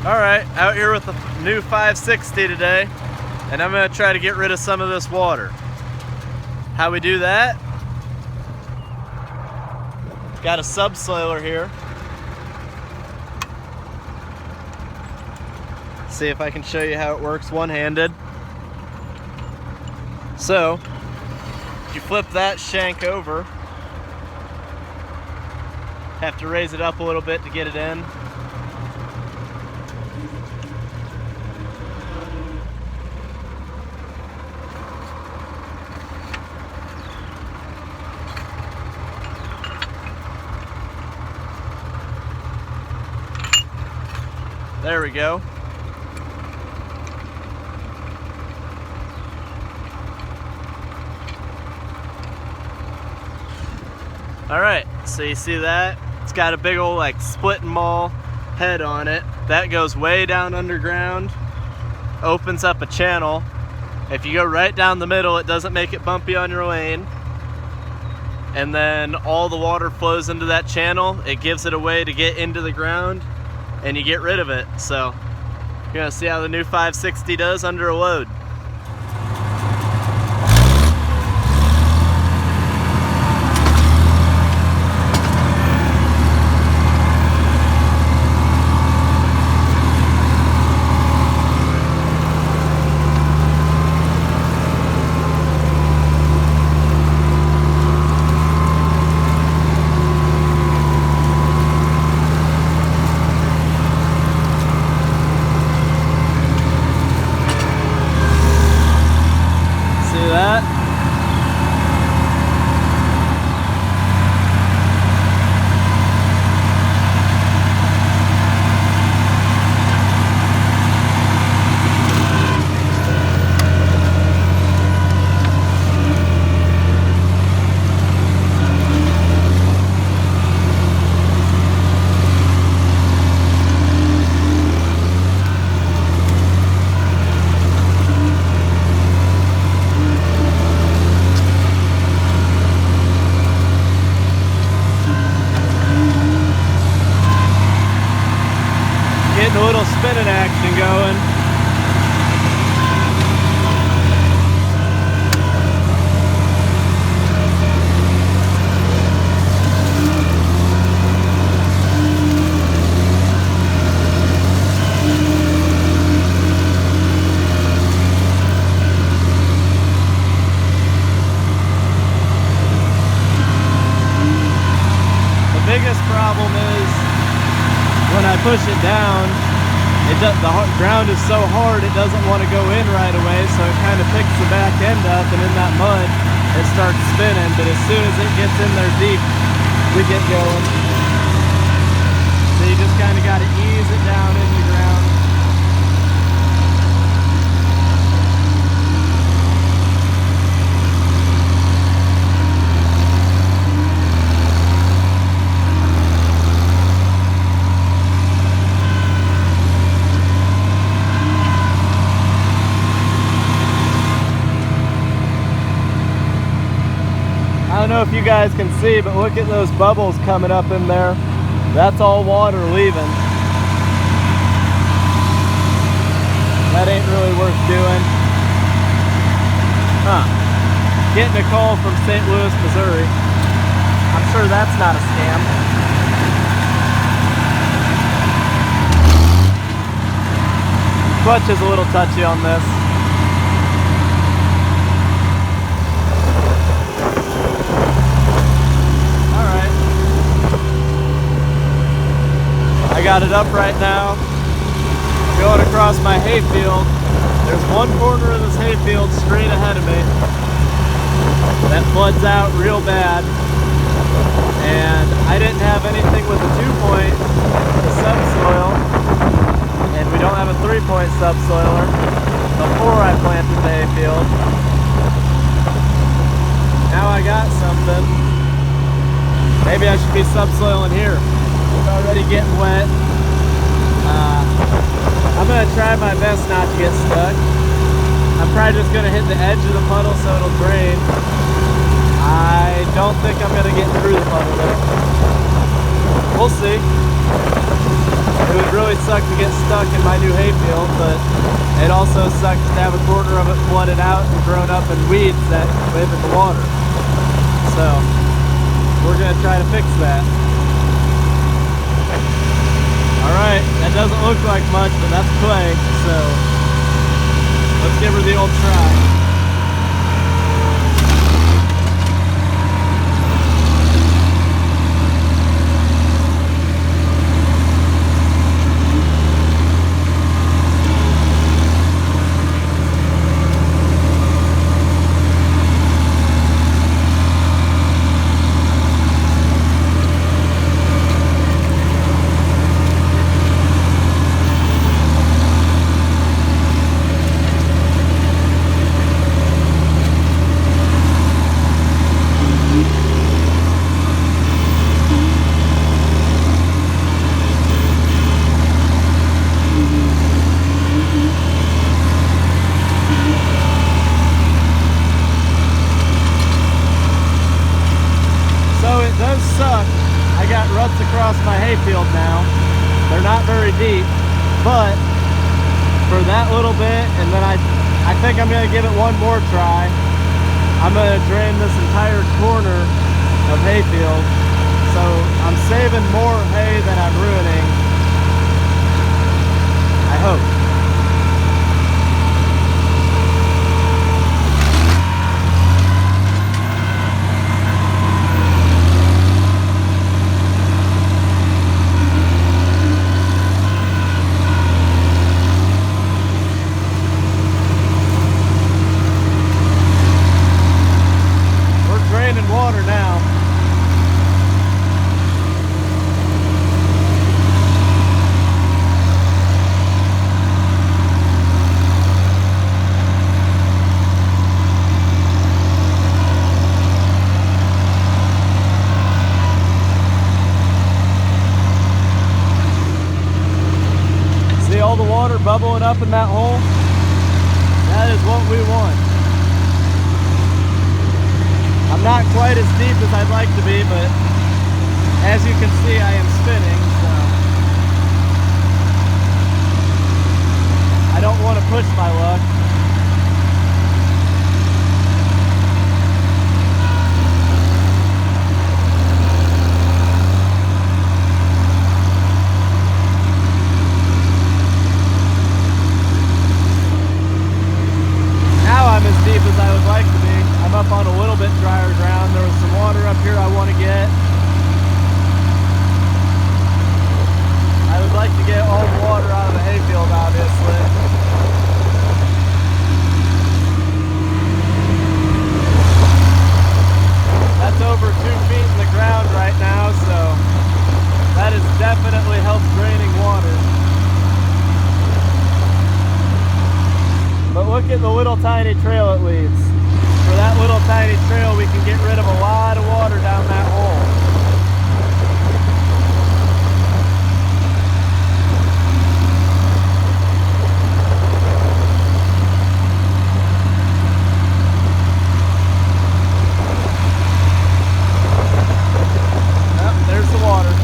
Alright, out here with the new 560 today, and I'm going to try to get rid of some of this water. How we do that? Got a subsoiler here. See if I can show you how it works one-handed. So, you flip that shank over. Have to raise it up a little bit to get it in. There we go. Alright, so you see that? It's got a big old like split and maul head on it. That goes way down underground, opens up a channel. If you go right down the middle, it doesn't make it bumpy on your lane. And then all the water flows into that channel. It gives it a way to get into the ground, and you get rid of it. So you're gonna see how the new 560 does under a load. Getting a little spinning action going. The biggest problem is when I push it down, the ground is so hard it doesn't want to go in right away, so it kind of picks the back end up, and in that mud it starts spinning. But as soon as it gets in there deep, we get going. So you just kind of got to ease it down in the ground. I don't know if you guys can see, but look at those bubbles coming up in there. That's all water leaving. That ain't really worth doing. Getting a call from St. Louis, Missouri. I'm sure that's not a scam. Clutch is a little touchy on this. I got it up right now, going across my hayfield. There's one corner of this hayfield straight ahead of me that floods out real bad, and I didn't have anything with a 2-point to subsoil, and we don't have a 3-point subsoiler before I planted the hayfield. Now I got something. Maybe I should be subsoiling here. It's already getting wet. I'm going to try my best not to get stuck. I'm probably just going to hit the edge of the puddle so it'll drain. I don't think I'm going to get through the puddle though. We'll see. It would really suck to get stuck in my new hayfield, but it also sucks to have a quarter of it flooded out and grown up in weeds that live in the water. So we're gonna try to fix that. All right, that doesn't look like much, but that's clay, so let's give her the old try. Across my hayfield now. They're not very deep, but for that little bit, and then I think I'm gonna give it one more try. I'm gonna drain this entire corner of hayfield, so I'm saving more hay than I'm ruining, I hope. Water now. See all the water bubbling up in that hole? That is what we want. I'm not quite as deep as I'd like to be, but as you can see, I am spinning, so I don't want to push my luck. Now I'm as deep as I would like to be. I'm up on a little bit drier ground. There was some water up here I want to get. I would like to get all the water out of the hayfield, obviously. That's over 2 feet in the ground right now, so that has definitely helped draining water. But look at the little tiny trail it leaves. For that little tiny trail, we can get rid of a lot of water down that hole. Yep, there's the water.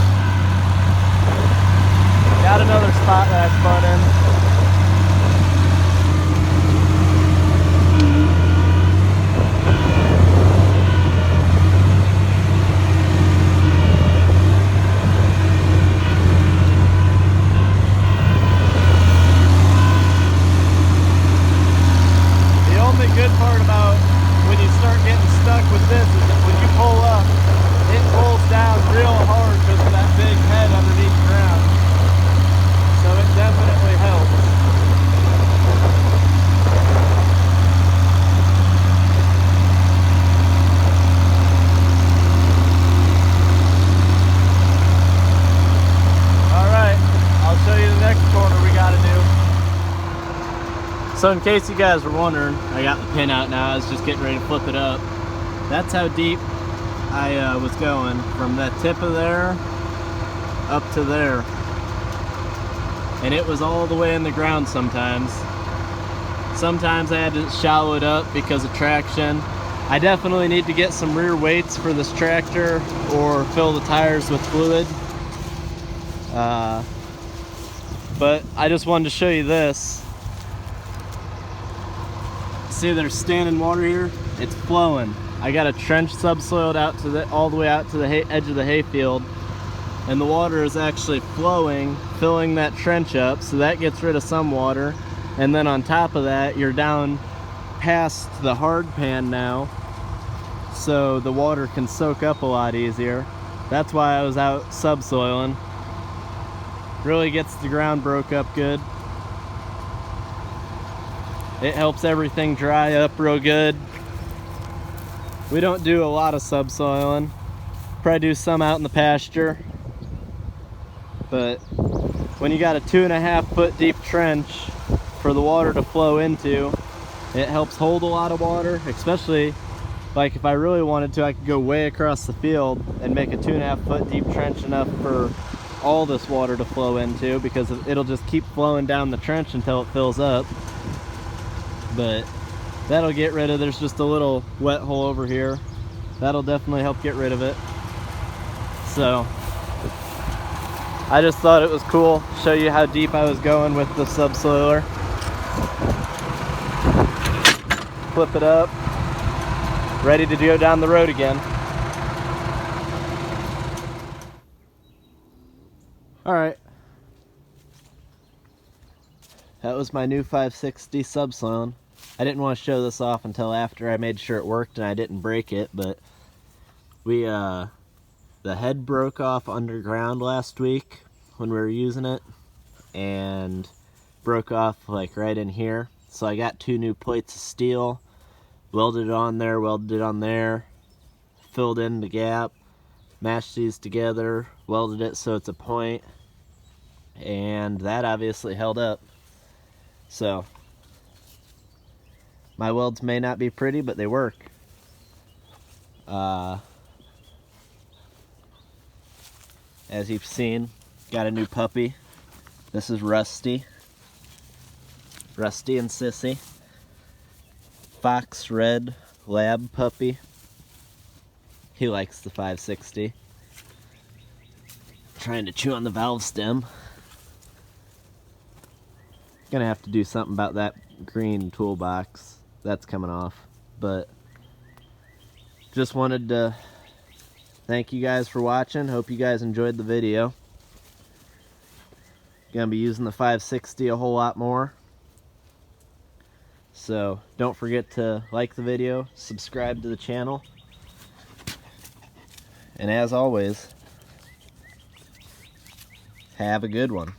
Got another spot that I spun in. Good part about when you start getting stuck with this is that when you pull up, it pulls down real hard because of that big head underneath the ground. So it definitely helps. Alright, I'll show you the next corner we gotta do. So in case you guys were wondering, I got the pin out now. I was just getting ready to flip it up. That's how deep I was going, from that tip of there up to there. And it was all the way in the ground sometimes. Sometimes I had to shallow it up because of traction. I definitely need to get some rear weights for this tractor or fill the tires with fluid. But I just wanted to show you this. See, there's standing water here. It's flowing. I got a trench subsoiled out to all the way out to the edge of the hayfield, and the water is actually flowing, filling that trench up, so that gets rid of some water. And then on top of that, you're down past the hard pan now, so the water can soak up a lot easier. That's why I was out subsoiling. Really gets the ground broke up good. It helps everything dry up real good. We don't do a lot of subsoiling. Probably do some out in the pasture. But when you got a 2.5 foot deep trench for the water to flow into, it helps hold a lot of water. Especially like if I really wanted to, I could go way across the field and make a 2.5 foot deep trench enough for all this water to flow into, because it'll just keep flowing down the trench until it fills up. But that'll get rid of, there's just a little wet hole over here. That'll definitely help get rid of it. So I just thought it was cool, show you how deep I was going with the subsoiler. Flip it up, ready to go down the road again. All right, that was my new 560 subsoiling. I didn't want to show this off until after I made sure it worked and I didn't break it, but the head broke off underground last week when we were using it, and broke off like right in here. So I got 2 new plates of steel, welded it on there, filled in the gap, mashed these together, welded it so it's a point, and that obviously held up. So my welds may not be pretty, but they work. As you've seen, got a new puppy. This is Rusty. Rusty and Sissy. Fox red lab puppy. He likes the 560. Trying to chew on the valve stem. Gonna have to do something about that green toolbox. That's coming off. But just wanted to thank you guys for watching. Hope you guys enjoyed the video. Gonna be using the 560 a whole lot more. So don't forget to like the video, subscribe to the channel, and as always, have a good one.